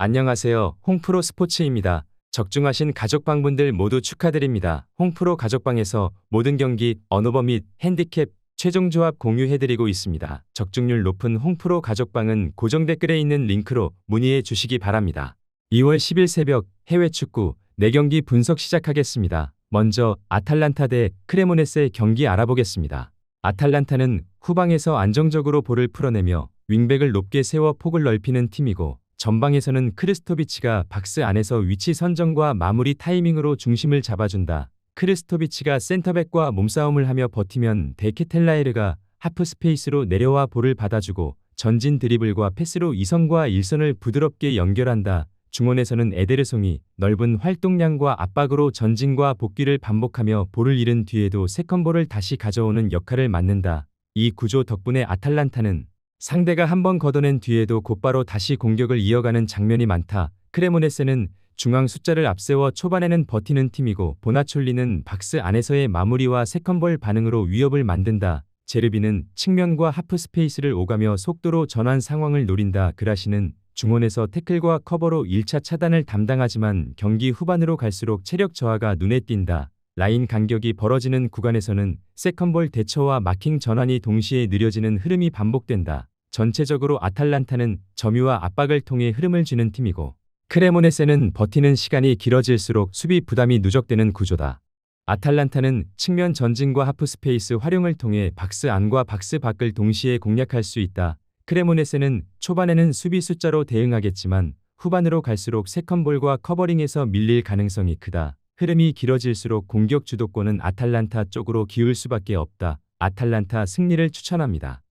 안녕하세요. 홍프로 스포츠입니다. 적중하신 가족방분들 모두 축하드립니다. 홍프로 가족방에서 모든 경기, 언오버 및 핸디캡, 최종 조합 공유해드리고 있습니다. 적중률 높은 홍프로 가족방은 고정 댓글에 있는 링크로 문의해 주시기 바랍니다. 2월 10일 새벽 해외 축구 4경기 분석 시작하겠습니다. 먼저 아탈란타 대 크레모네세 경기 알아보겠습니다. 아탈란타는 후방에서 안정적으로 볼을 풀어내며 윙백을 높게 세워 폭을 넓히는 팀이고, 전방에서는 크리스토비치가 박스 안에서 위치 선정과 마무리 타이밍으로 중심을 잡아준다. 크리스토비치가 센터백과 몸싸움을 하며 버티면 데케텔라에르가 하프 스페이스로 내려와 볼을 받아주고 전진 드리블과 패스로 이선과 일선을 부드럽게 연결한다. 중원에서는 에데르송이 넓은 활동량과 압박으로 전진과 복귀를 반복하며 볼을 잃은 뒤에도 세컨볼을 다시 가져오는 역할을 맡는다. 이 구조 덕분에 아탈란타는 상대가 한번 걷어낸 뒤에도 곧바로 다시 공격을 이어가는 장면이 많다. 크레모네세는 중앙 숫자를 앞세워 초반에는 버티는 팀이고, 보나촐리는 박스 안에서의 마무리와 세컨볼 반응으로 위협을 만든다. 제르비는 측면과 하프 스페이스를 오가며 속도로 전환 상황을 노린다. 그라시는 중원에서 태클과 커버로 1차 차단을 담당하지만 경기 후반으로 갈수록 체력 저하가 눈에 띈다. 라인 간격이 벌어지는 구간에서는 세컨볼 대처와 마킹 전환이 동시에 느려지는 흐름이 반복된다. 전체적으로 아탈란타는 점유와 압박을 통해 흐름을 쥐는 팀이고, 크레모네세는 버티는 시간이 길어질수록 수비 부담이 누적되는 구조다. 아탈란타는 측면 전진과 하프 스페이스 활용을 통해 박스 안과 박스 밖을 동시에 공략할 수 있다. 크레모네세는 초반에는 수비 숫자로 대응하겠지만 후반으로 갈수록 세컨볼과 커버링에서 밀릴 가능성이 크다. 흐름이 길어질수록 공격 주도권은 아탈란타 쪽으로 기울 수밖에 없다. 아탈란타 승리를 추천합니다.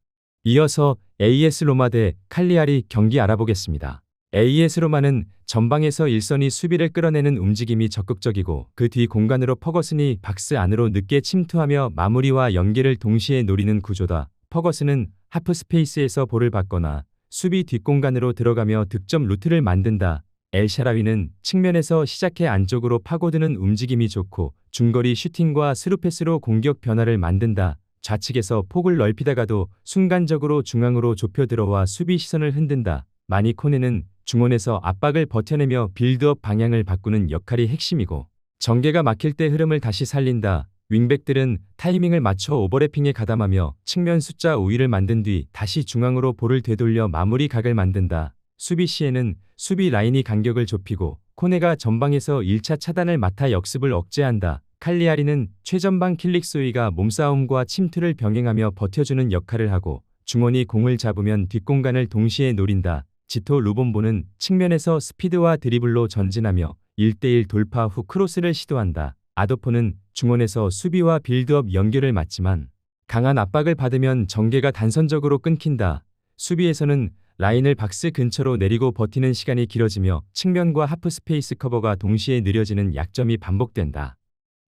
이어서 AS 로마 대 칼리아리 경기 알아보겠습니다. AS 로마는 전방에서 일선이 수비를 끌어내는 움직임이 적극적이고, 그 뒤 공간으로 퍼거슨이 박스 안으로 늦게 침투하며 마무리와 연계를 동시에 노리는 구조다. 퍼거슨은 하프 스페이스에서 볼을 받거나 수비 뒷공간으로 들어가며 득점 루트를 만든다. 엘샤라위는 측면에서 시작해 안쪽으로 파고드는 움직임이 좋고, 중거리 슈팅과 스루패스로 공격 변화를 만든다. 좌측에서 폭을 넓히다가도 순간적으로 중앙으로 좁혀 들어와 수비 시선을 흔든다. 마니코네는 중원에서 압박을 버텨내며 빌드업 방향을 바꾸는 역할이 핵심이고, 전개가 막힐 때 흐름을 다시 살린다. 윙백들은 타이밍을 맞춰 오버래핑에 가담하며 측면 숫자 우위를 만든 뒤 다시 중앙으로 볼을 되돌려 마무리 각을 만든다. 수비 시에는 수비 라인이 간격을 좁히고, 코네가 전방에서 1차 차단을 맡아 역습을 억제한다. 칼리아리는 최전방 킬릭소이가 몸싸움과 침투를 병행하며 버텨주는 역할을 하고, 중원이 공을 잡으면 뒷공간을 동시에 노린다. 지토 루본보는 측면에서 스피드와 드리블로 전진하며 1대1 돌파 후 크로스를 시도한다. 아도포는 중원에서 수비와 빌드업 연결을 맡지만 강한 압박을 받으면 전개가 단선적으로 끊긴다. 수비에서는 라인을 박스 근처로 내리고 버티는 시간이 길어지며 측면과 하프 스페이스 커버가 동시에 느려지는 약점이 반복된다.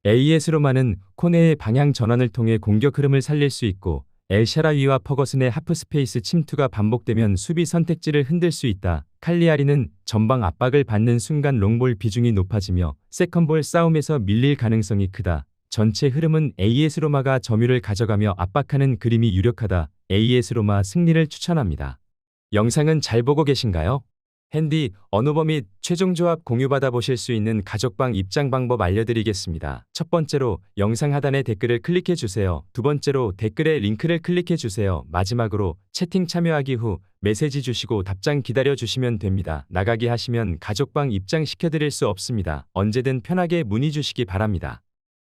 AS 로마는 코네의 방향 전환을 통해 공격 흐름을 살릴 수 있고, 엘샤라위와 퍼거슨의 하프 스페이스 침투가 반복되면 수비 선택지를 흔들 수 있다. 칼리아리는 전방 압박을 받는 순간 롱볼 비중이 높아지며 세컨볼 싸움에서 밀릴 가능성이 크다. 전체 흐름은 AS 로마가 점유를 가져가며 압박하는 그림이 유력하다. AS 로마 승리를 추천합니다. 영상은 잘 보고 계신가요? 핸디, 언오버 및 최종 조합 공유받아 보실 수 있는 가족방 입장 방법 알려드리겠습니다. 첫 번째로 영상 하단에 댓글을 클릭해 주세요. 두 번째로 댓글에 링크를 클릭해 주세요. 마지막으로 채팅 참여하기 후 메시지 주시고 답장 기다려 주시면 됩니다. 나가기 하시면 가족방 입장 시켜드릴 수 없습니다. 언제든 편하게 문의 주시기 바랍니다.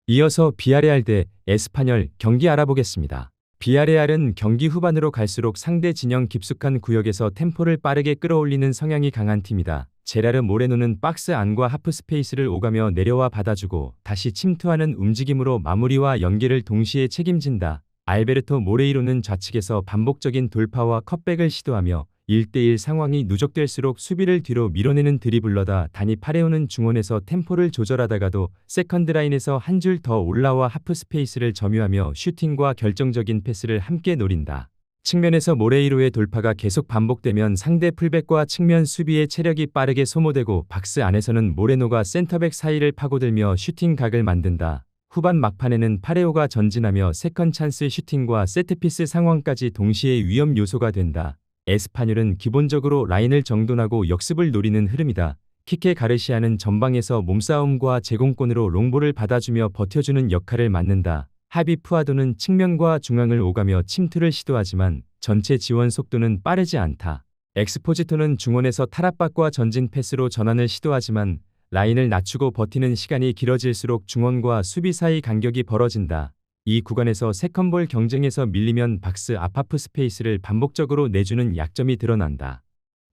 이어서 비아레알 대 에스파뇰 경기 알아보겠습니다. 비아레알은 경기 후반으로 갈수록 상대 진영 깊숙한 구역에서 템포를 빠르게 끌어올리는 성향이 강한 팀이다. 제라르 모레노는 박스 안과 하프 스페이스를 오가며 내려와 받아주고 다시 침투하는 움직임으로 마무리와 연계를 동시에 책임진다. 알베르토 모레이로는 좌측에서 반복적인 돌파와 컷백을 시도하며 1대1 상황이 누적될수록 수비를 뒤로 밀어내는 드리블러다. 다니 파레오는 중원에서 템포를 조절하다가도 세컨드 라인에서 한 줄 더 올라와 하프 스페이스를 점유하며 슈팅과 결정적인 패스를 함께 노린다. 측면에서 모레이로의 돌파가 계속 반복되면 상대 풀백과 측면 수비의 체력이 빠르게 소모되고, 박스 안에서는 모레노가 센터백 사이를 파고들며 슈팅 각을 만든다. 후반 막판에는 파레오가 전진하며 세컨 찬스 슈팅과 세트피스 상황까지 동시에 위험 요소가 된다. 에스파뇰은 기본적으로 라인을 정돈하고 역습을 노리는 흐름이다. 키케 가르시아는 전방에서 몸싸움과 제공권으로 롱볼을 받아주며 버텨주는 역할을 맡는다. 하비 푸아도는 측면과 중앙을 오가며 침투를 시도하지만 전체 지원 속도는 빠르지 않다. 엑스포지토는 중원에서 탈압박과 전진 패스로 전환을 시도하지만 라인을 낮추고 버티는 시간이 길어질수록 중원과 수비 사이 간격이 벌어진다. 이 구간에서 세컨볼 경쟁에서 밀리면 박스 앞 하프 스페이스를 반복적으로 내주는 약점이 드러난다.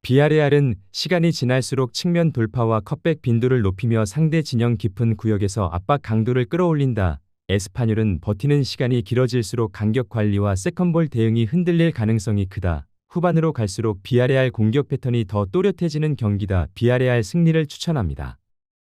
비아레알은 시간이 지날수록 측면 돌파와 컷백 빈도를 높이며 상대 진영 깊은 구역에서 압박 강도를 끌어올린다. 에스파뇰은 버티는 시간이 길어질수록 간격 관리와 세컨볼 대응이 흔들릴 가능성이 크다. 후반으로 갈수록 비아레알 공격 패턴이 더 또렷해지는 경기다. 비아레알 승리를 추천합니다.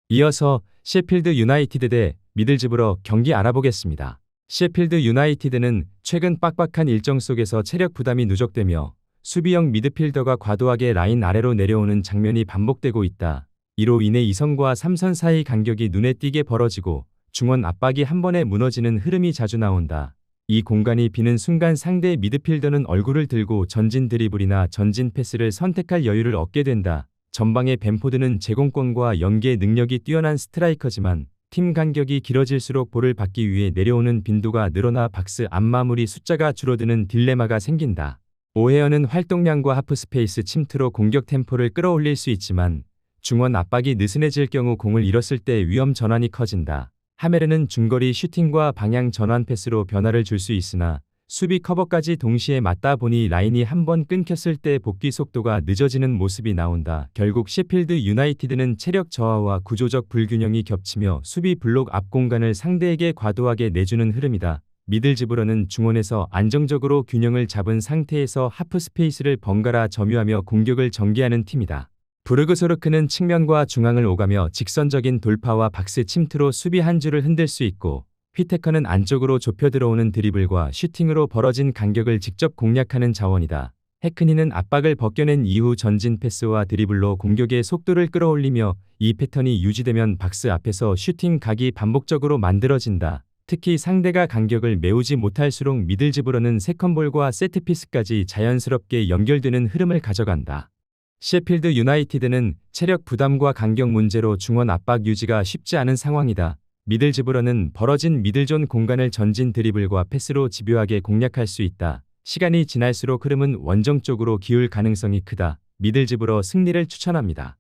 이어서 셰필드 유나이티드 대 미들즈브러 경기 알아보겠습니다. 셰필드 유나이티드는 최근 빡빡한 일정 속에서 체력 부담이 누적되며 수비형 미드필더가 과도하게 라인 아래로 내려오는 장면이 반복되고 있다. 이로 인해 2선과 3선 사이 간격이 눈에 띄게 벌어지고 중원 압박이 한 번에 무너지는 흐름이 자주 나온다. 이 공간이 비는 순간 상대 미드필더는 얼굴을 들고 전진 드리블이나 전진 패스를 선택할 여유를 얻게 된다. 전방의 벤포드는 제공권과 연계 능력이 뛰어난 스트라이커지만 팀 간격이 길어질수록 볼을 받기 위해 내려오는 빈도가 늘어나 박스 앞 마무리 숫자가 줄어드는 딜레마가 생긴다. 오헤어는 활동량과 하프 스페이스 침투로 공격 템포를 끌어올릴 수 있지만 중원 압박이 느슨해질 경우 공을 잃었을 때 위험 전환이 커진다. 하메르는 중거리 슈팅과 방향 전환 패스로 변화를 줄 수 있으나 수비 커버까지 동시에 맞다 보니 라인이 한번 끊겼을 때 복귀 속도가 늦어지는 모습이 나온다. 결국 셰필드 유나이티드는 체력 저하와 구조적 불균형이 겹치며 수비 블록 앞 공간을 상대에게 과도하게 내주는 흐름이다. 미들즈브러는 중원에서 안정적으로 균형을 잡은 상태에서 하프 스페이스를 번갈아 점유하며 공격을 전개하는 팀이다. 부르그소르크는 측면과 중앙을 오가며 직선적인 돌파와 박스 침투로 수비 한 줄을 흔들 수 있고 휘테커는 안쪽으로 좁혀 들어오는 드리블과 슈팅으로 벌어진 간격을 직접 공략하는 자원이다. 해크니는 압박을 벗겨낸 이후 전진 패스와 드리블로 공격의 속도를 끌어올리며 이 패턴이 유지되면 박스 앞에서 슈팅 각이 반복적으로 만들어진다. 특히 상대가 간격을 메우지 못할수록 미들즈브러는 세컨볼과 세트피스까지 자연스럽게 연결되는 흐름을 가져간다. 셰필드 유나이티드는 체력 부담과 간격 문제로 중원 압박 유지가 쉽지 않은 상황이다. 미들즈브러는 벌어진 미들존 공간을 전진 드리블과 패스로 집요하게 공략할 수 있다. 시간이 지날수록 흐름은 원정 쪽으로 기울 가능성이 크다. 미들즈브러 승리를 추천합니다.